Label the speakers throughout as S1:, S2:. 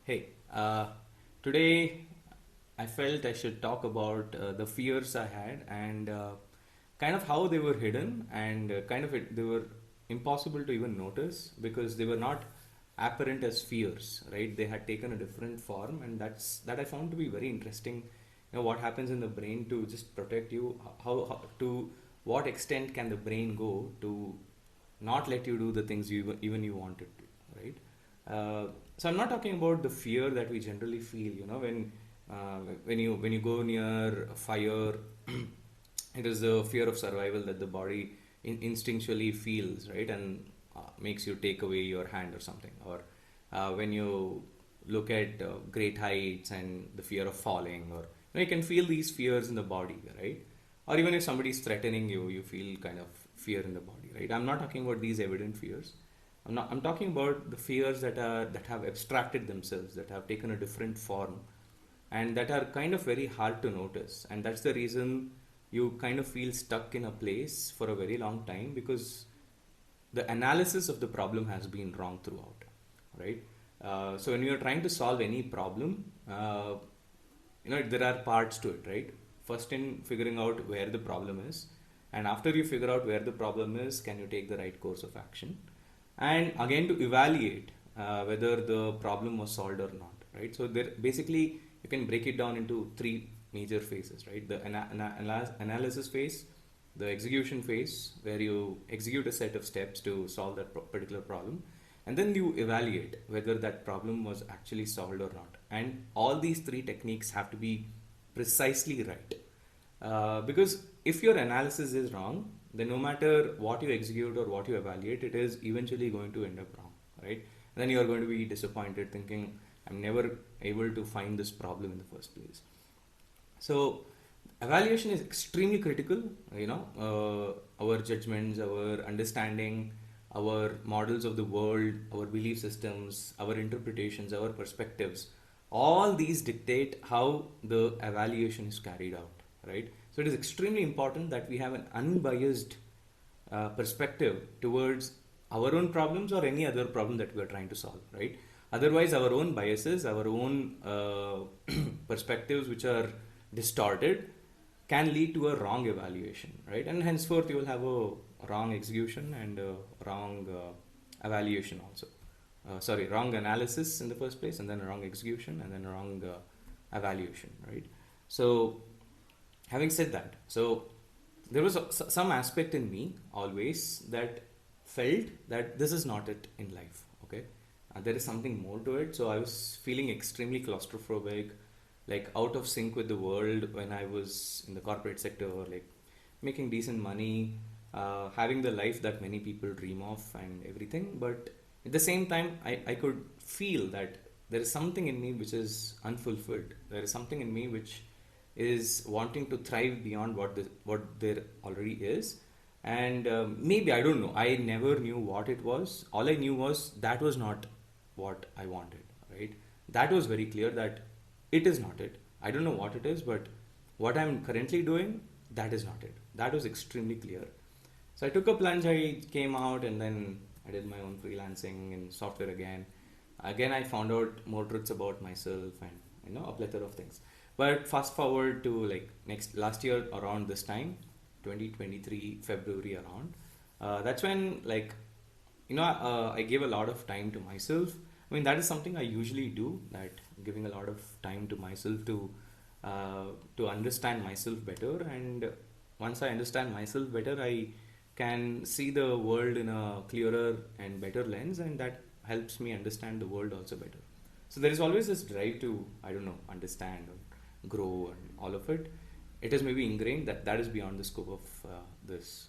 S1: Hey, today I felt I should talk about the fears I had and kind of how they were hidden and they were impossible to even notice because they were not apparent as fears, right? They had taken a different form, and that I found to be very interesting. What happens in the brain to just protect you? How to what extent can the brain go to not let you do the things even you wanted to, right? So I'm not talking about the fear that we generally feel, when you go near a fire. It is the fear of survival that the body instinctually feels, right, and makes you take away your hand or something. Or when you look at great heights and the fear of falling, or you can feel these fears in the body, right? Or even if somebody is threatening you, you feel kind of fear in the body, right? I'm not talking about these evident fears. I'm talking about the fears that have abstracted themselves, that have taken a different form, and that are kind of very hard to notice. And that's the reason you kind of feel stuck in a place for a very long time, because the analysis of the problem has been wrong throughout, right? So when you're trying to solve any problem, there are parts to it, right? First, in figuring out where the problem is, and after you figure out where the problem is, can you take the right course of action? And again, to evaluate whether the problem was solved or not, right? So there, basically, you can break it down into three major phases, right? The analysis phase, the execution phase, where you execute a set of steps to solve that particular problem, and then you evaluate whether that problem was actually solved or not. And all these three techniques have to be precisely right. Because if your analysis is wrong, then no matter what you execute or what you evaluate, it is eventually going to end up wrong, right? And then you are going to be disappointed, thinking, I'm never able to find this problem in the first place. So, evaluation is extremely critical. Our judgments, our understanding, our models of the world, our belief systems, our interpretations, our perspectives, all these dictate how the evaluation is carried out, right? So it is extremely important that we have an unbiased perspective towards our own problems or any other problem that we are trying to solve, right? Otherwise, our own biases, our own perspectives, which are distorted, can lead to a wrong evaluation, right? And henceforth, you will have a wrong execution and a wrong evaluation also. Wrong analysis in the first place, and then a wrong execution, and then a wrong evaluation, right? So, having said that, so there was some aspect in me always that felt that this is not it in life, okay? There is something more to it. So I was feeling extremely claustrophobic, like out of sync with the world when I was in the corporate sector, like making decent money, having the life that many people dream of and everything. But at the same time, I could feel that there is something in me which is unfulfilled. There is something in me which is wanting to thrive beyond what there already is. And maybe, I don't know, I never knew what it was. All I knew was that was not what I wanted, right? That was very clear that it is not it. I don't know what it is, but what I'm currently doing, that is not it. That was extremely clear. So I took a plunge, I came out, and then I did my own freelancing in software again. Again, I found out more truths about myself and a plethora of things. But fast forward to like next last year around this time, 2023 February around. That's when I gave a lot of time to myself. I mean, that is something I usually do. That giving a lot of time to myself to understand myself better. And once I understand myself better, I can see the world in a clearer and better lens, and that helps me understand the world also better. So there is always this drive to, I don't know, understand or grow and all of it. It is maybe ingrained, that is beyond the scope of this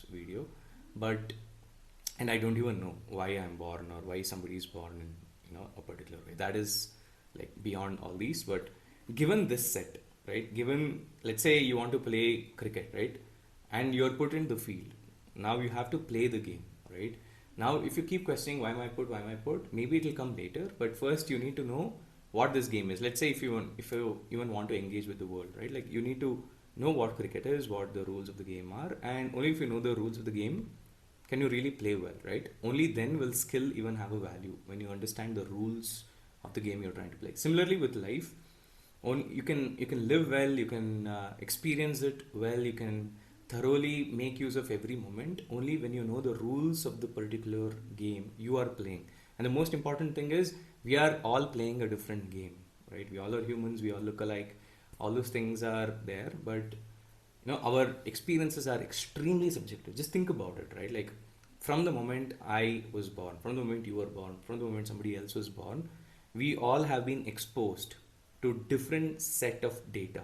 S1: video, but and I don't even know why I'm born or why somebody is born in a particular way. That is like beyond all these. But given this set, right? Given, let's say you want to play cricket, right? And you're put in the field. Now you have to play the game, right? Now, if you keep questioning why am I put, maybe it will come later. But first, you need to know what this game is. Let's say if you even want to engage with the world, right? Like you need to know what cricket is, what the rules of the game are, and only if you know the rules of the game can you really play well, right? Only then will skill even have a value, when you understand the rules of the game you're trying to play. Similarly with life, you can live well, you can experience it well, you can thoroughly make use of every moment only when you know the rules of the particular game you are playing. And the most important thing is we are all playing a different game, right? We all are humans, we all look alike, all those things are there, but our experiences are extremely subjective. Just think about it, right? Like from the moment I was born, from the moment you were born, from the moment somebody else was born, we all have been exposed to different set of data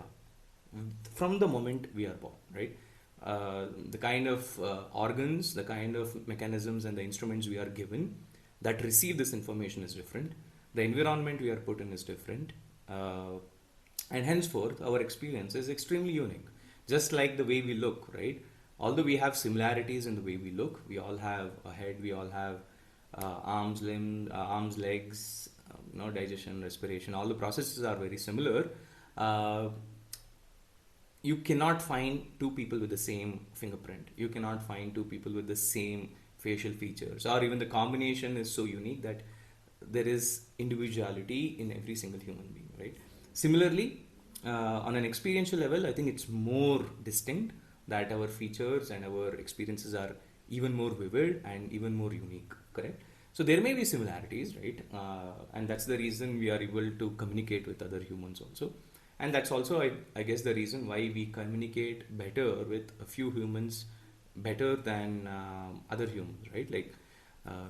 S1: from the moment we are born, right? The kind of organs, the kind of mechanisms and the instruments we are given that receive this information is different. The environment we are put in is different. And henceforth, our experience is extremely unique. Just like the way we look, right? Although we have similarities in the way we look, we all have a head, we all have arms, legs, digestion, respiration, all the processes are very similar. Uh, you cannot find two people with the same fingerprint. You cannot find two people with the same facial features, or even the combination is so unique that there is individuality in every single human being, right? Similarly, on an experiential level, I think it's more distinct that our features and our experiences are even more vivid and even more unique, correct? So there may be similarities, right? And that's the reason we are able to communicate with other humans also. And that's also, I guess, the reason why we communicate better with a few humans better than other humans, right? Like,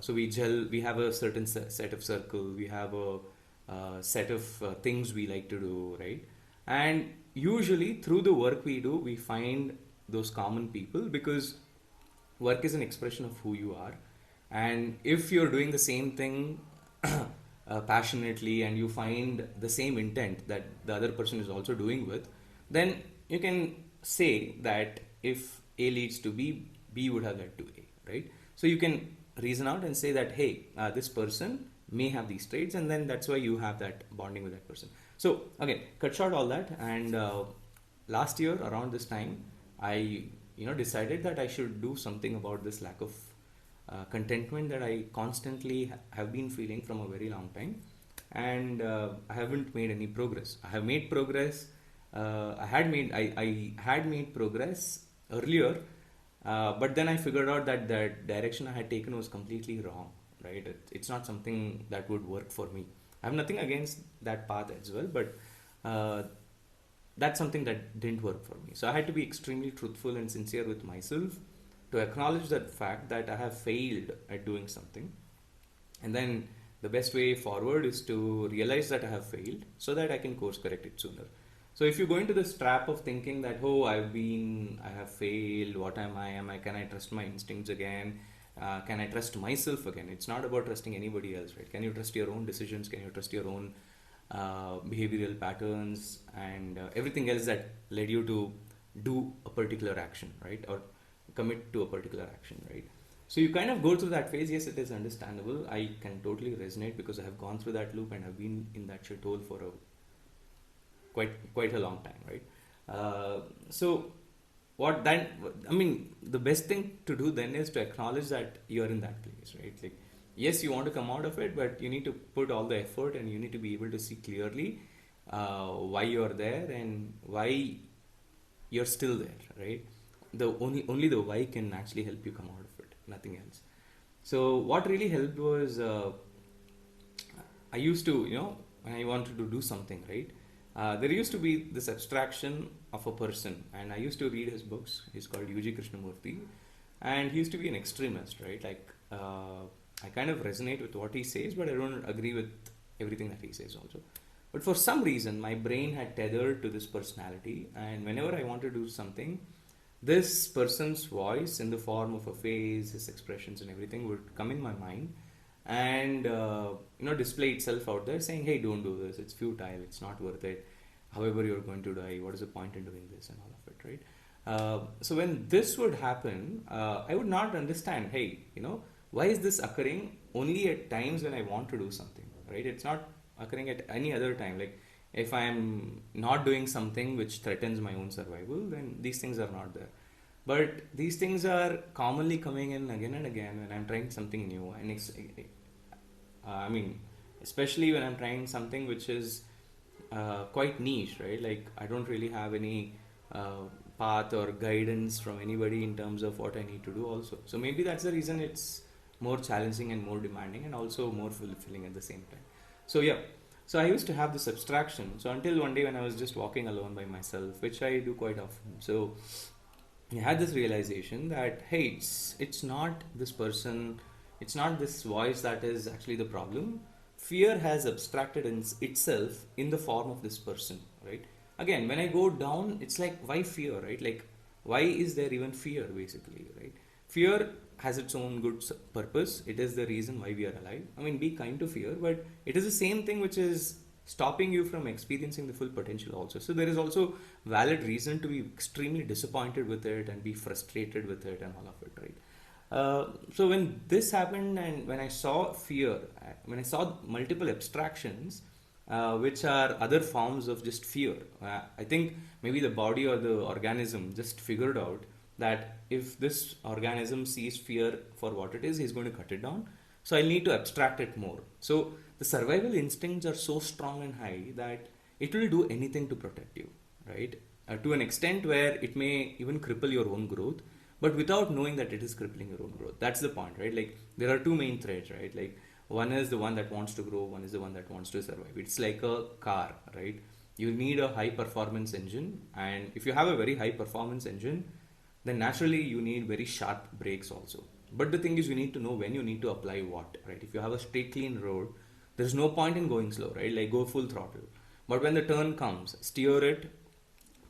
S1: so we gel, we have a certain set of circle, we have a set of things we like to do, right? And usually through the work we do, we find those common people because work is an expression of who you are. And if you're doing the same thing passionately and you find the same intent that the other person is also doing with, then you can say that if A leads to B, B would have led to A, right? So you can reason out and say that, hey, this person may have these traits, and then that's why you have that bonding with that person. So again, cut short all that, and last year around this time, I decided that I should do something about this lack of contentment that I constantly have been feeling from a very long time, and I haven't made any progress. I have made progress. I had made progress earlier, but then I figured out that the direction I had taken was completely wrong. Right? It's not something that would work for me. I have nothing against that path as well, but that's something that didn't work for me. So I had to be extremely truthful and sincere with myself to acknowledge that fact that I have failed at doing something. And then the best way forward is to realize that I have failed so that I can course correct it sooner. So if you go into this trap of thinking that, oh, I have failed, what am I, can I trust my instincts again? Can I trust myself again? It's not about trusting anybody else, right? Can you trust your own decisions? Can you trust your own behavioral patterns and everything else that led you to do a particular action, right? Or commit to a particular action, right? So you kind of go through that phase. Yes, it is understandable. I can totally resonate because I have gone through that loop and have been in that shithole for quite a long time, right? So what then, I mean, the best thing to do then is to acknowledge that you're in that place, right? Like, yes, you want to come out of it, but you need to put all the effort and you need to be able to see clearly why you're there and why you're still there, right? The only the why can actually help you come out of it, nothing else. So what really helped was I used to, when I wanted to do something, right? There used to be this abstraction of a person, and I used to read his books. He's called U.G. Krishnamurti, and he used to be an extremist, right? Like, I kind of resonate with what he says, but I don't agree with everything that he says also. But for some reason, my brain had tethered to this personality, and whenever I wanted to do something, this person's voice in the form of a face, his expressions and everything would come in my mind and display itself out there saying, hey, don't do this, it's futile, it's not worth it, however you're going to die, what is the point in doing this and all of it, right? So when this would happen, I would not understand, hey, why is this occurring only at times when I want to do something, right? It's not occurring at any other time. Like, if I'm not doing something which threatens my own survival, then these things are not there. But these things are commonly coming in again and again when I'm trying something new. And especially when I'm trying something which is quite niche, right? Like I don't really have any uh, path or guidance from anybody in terms of what I need to do also. So maybe that's the reason it's more challenging and more demanding and also more fulfilling at the same time. So yeah, so I used to have this abstraction. So until one day when I was just walking alone by myself, which I do quite often. So I had this realization that hey, it's not this person, it's not this voice that is actually the problem. Fear has abstracted in itself in the form of this person, right? Again, when I go down, it's like why fear, right? Like why is there even fear, basically, right? Fear has its own good purpose. It is the reason why we are alive. I mean, be kind to fear, but it is the same thing which is stopping you from experiencing the full potential also. So there is also valid reason to be extremely disappointed with it and be frustrated with it and all of it, right? So when this happened and when I saw fear, when I saw multiple abstractions, which are other forms of just fear, I think maybe the body or the organism just figured out that if this organism sees fear for what it is, he's going to cut it down. So I need to abstract it more. So the survival instincts are so strong and high that it will do anything to protect you, right? To an extent where it may even cripple your own growth, but without knowing that it is crippling your own growth. That's the point, right? Like there are two main threads, right? Like one is the one that wants to grow, one is the one that wants to survive. It's like a car, right? You need a high performance engine, and if you have a very high performance engine, then naturally you need very sharp brakes also. But the thing is, you need to know when you need to apply what, right? If you have a straight clean road, there's no point in going slow, right? Like go full throttle. But when the turn comes, steer it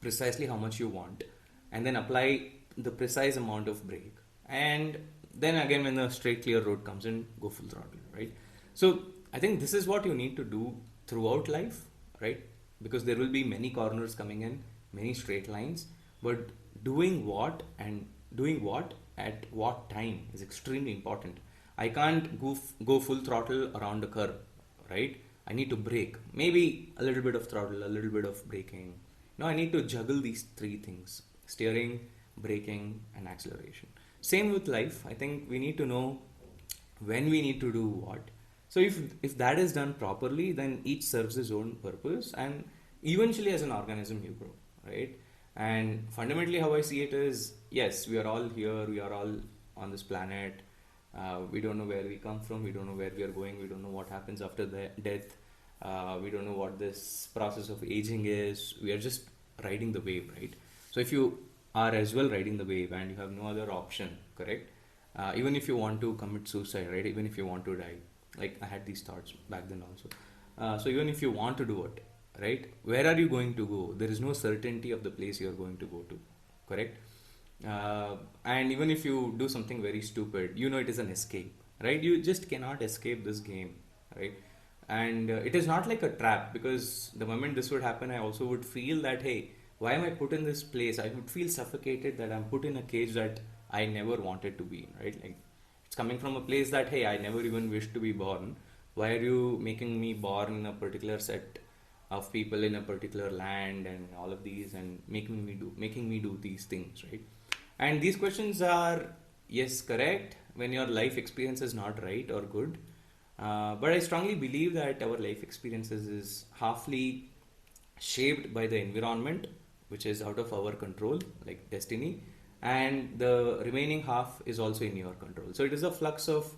S1: precisely how much you want, and then apply the precise amount of brake. And then again, when the straight clear road comes in, go full throttle, right? So I think this is what you need to do throughout life, right? Because there will be many corners coming in, many straight lines, but doing what and doing what at what time is extremely important. I can't go full throttle around the curve, right? I need to brake. Maybe a little bit of throttle, a little bit of braking. No, I need to juggle these three things: steering, braking, and acceleration. Same with life. I think we need to know when we need to do what. So if that is done properly, then each serves its own purpose, and eventually, as an organism, you grow, right? And fundamentally, how I see it is, yes, we are all here, we are all on this planet. We don't know where we come from, we don't know where we are going, we don't know what happens after the death. We don't know what this process of aging is. We are just riding the wave, right? So if you are as well riding the wave and you have no other option, correct? Even if you want to commit suicide, right? Even if you want to die, like I had these thoughts back then also. So even if you want to do it, right? Where are you going to go? There is no certainty of the place you are going to go to, correct? And even if you do something very stupid, you know it is an escape, right? You just cannot escape this game, right? And it is not like a trap, because the moment this would happen, I also would feel that hey, why am I put in this place? I would feel suffocated, that I'm put in a cage that I never wanted to be in, right? Like it's coming from a place that hey, I never even wished to be born. Why are you making me born in a particular set of people in a particular land and all of these, and making me do these things, right? And these questions are, yes, correct when your life experience is not right or good. But I strongly believe that our life experiences is halfly shaped by the environment, which is out of our control, like destiny, and the remaining half is also in your control. So it is a flux of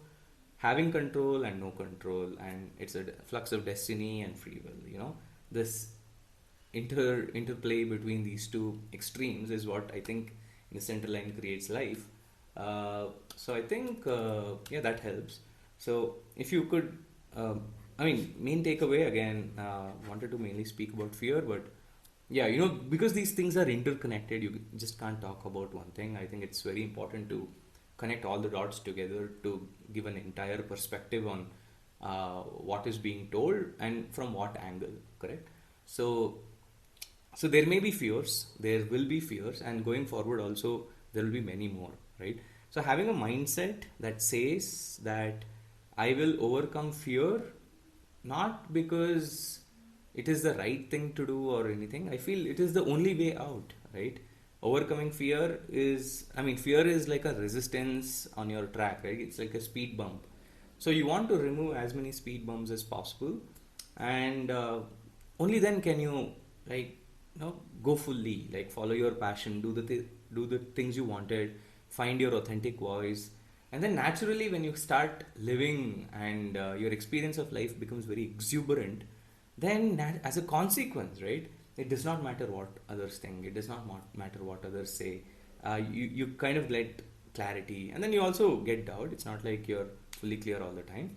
S1: having control and no control, and it's a flux of destiny and free will. This interplay between these two extremes is what I think in the center line creates life. So I think yeah, that helps. So if you could, I mean, main takeaway again, wanted to mainly speak about fear, but yeah, because these things are interconnected, you just can't talk about one thing. I think it's very important to connect all the dots together to give an entire perspective on what is being told and from what angle, correct? So, so there may be fears, there will be fears, and going forward also there will be many more, right? So having a mindset that says that I will overcome fear, not because it is the right thing to do or anything. I feel it is the only way out, right? Overcoming fear is, I mean, fear is like a resistance on your track, right? It's like a speed bump. So you want to remove as many speed bumps as possible, and only then can you, like, go fully, like follow your passion, do the things you wanted, find your authentic voice, and then naturally when you start living and your experience of life becomes very exuberant, then as a consequence, right? It does not matter what others think. It does not matter what others say. You kind of get clarity, and then you also get doubt. It's not like you're fully clear all the time,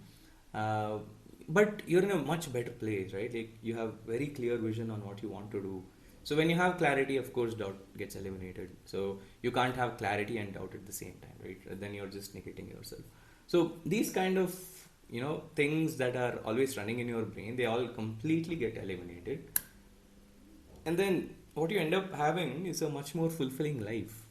S1: uh, but you're in a much better place, right? Like you have very clear vision on what you want to do. So when you have clarity, of course, doubt gets eliminated. So you can't have clarity and doubt at the same time, right? Then you're just negating yourself. So these kind of things that are always running in your brain, they all completely get eliminated, and then what you end up having is a much more fulfilling life,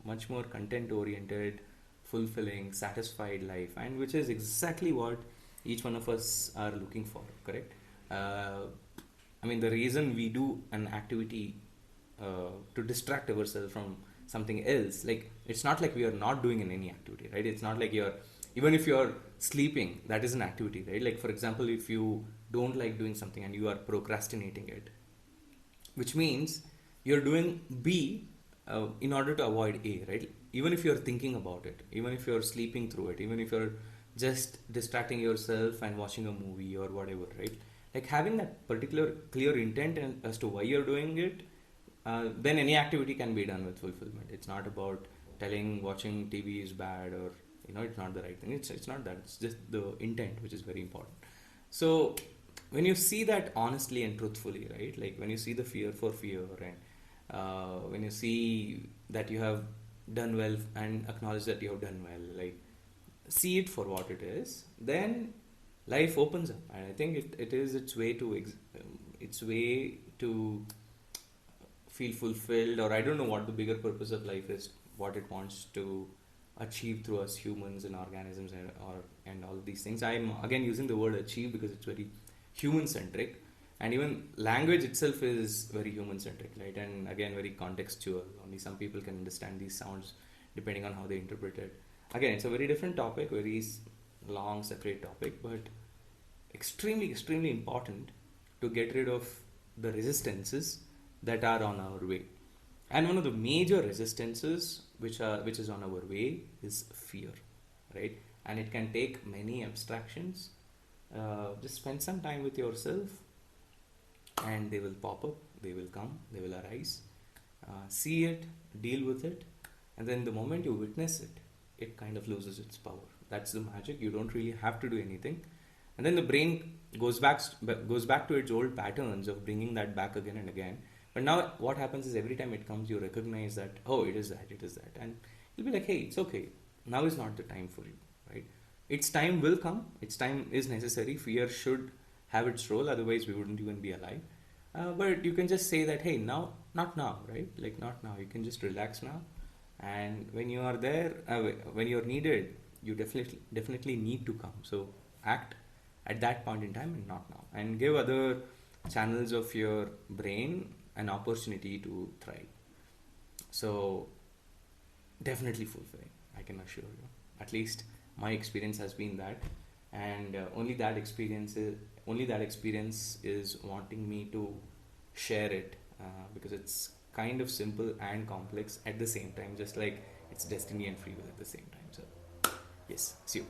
S1: much more content oriented, fulfilling, satisfied life, and which is exactly what each one of us are looking for, correct? uh, I mean, the reason we do an activity to distract ourselves from something else, like it's not like we are not doing in any activity, right? It's not like you're, even if you're sleeping, that is an activity, right? Like for example, if you don't like doing something and you are procrastinating it, which means you're doing B in order to avoid A, right? Even if you're thinking about it, even if you're sleeping through it, even if you're just distracting yourself and watching a movie or whatever, right? Like having that particular clear intent and as to why you're doing it, then any activity can be done with fulfillment. It's not about telling watching TV is bad, or it's not the right thing. It's not that. It's just the intent, which is very important. So when you see that honestly and truthfully, right? Like when you see the fear for fear, and when you see that you have done well and acknowledge that you have done well, like see it for what it is, then life opens up, and I think it is its way to its way to feel fulfilled, or I don't know what the bigger purpose of life is, what it wants to achieve through us humans and organisms, and all of these things. I'm again using the word achieve because it's very human centric, and even language itself is very human centric, right? And again, very contextual. Only some people can understand these sounds depending on how they interpret it. Again, it's a very different topic, very long separate topic, but extremely important to get rid of the resistances that are on our way. And one of the major resistances which is on our way is fear, right? And it can take many abstractions. Just spend some time with yourself, and they will pop up, they will come, they will arise. See it, deal with it, and then the moment you witness it, it kind of loses its power. That's the magic. You don't really have to do anything, and then the brain goes back to its old patterns of bringing that back again and again. But now what happens is every time it comes, you recognize that, oh, it is that, and you'll be like, hey, it's okay. Now is not the time for you, right? Its time will come. Its time is necessary. Fear should have its role, otherwise we wouldn't even be alive. But you can just say that, hey, now, not now, right? Like not now. You can just relax now, and when you are there, when you're needed, you definitely need to come. So act at that point in time and not now, and give other channels of your brain an opportunity to thrive. So definitely fulfilling, I can assure you. At least my experience has been that, and only that experience is wanting me to share it, because it's kind of simple and complex at the same time, just like it's destiny and free will at the same time. So yes, see you.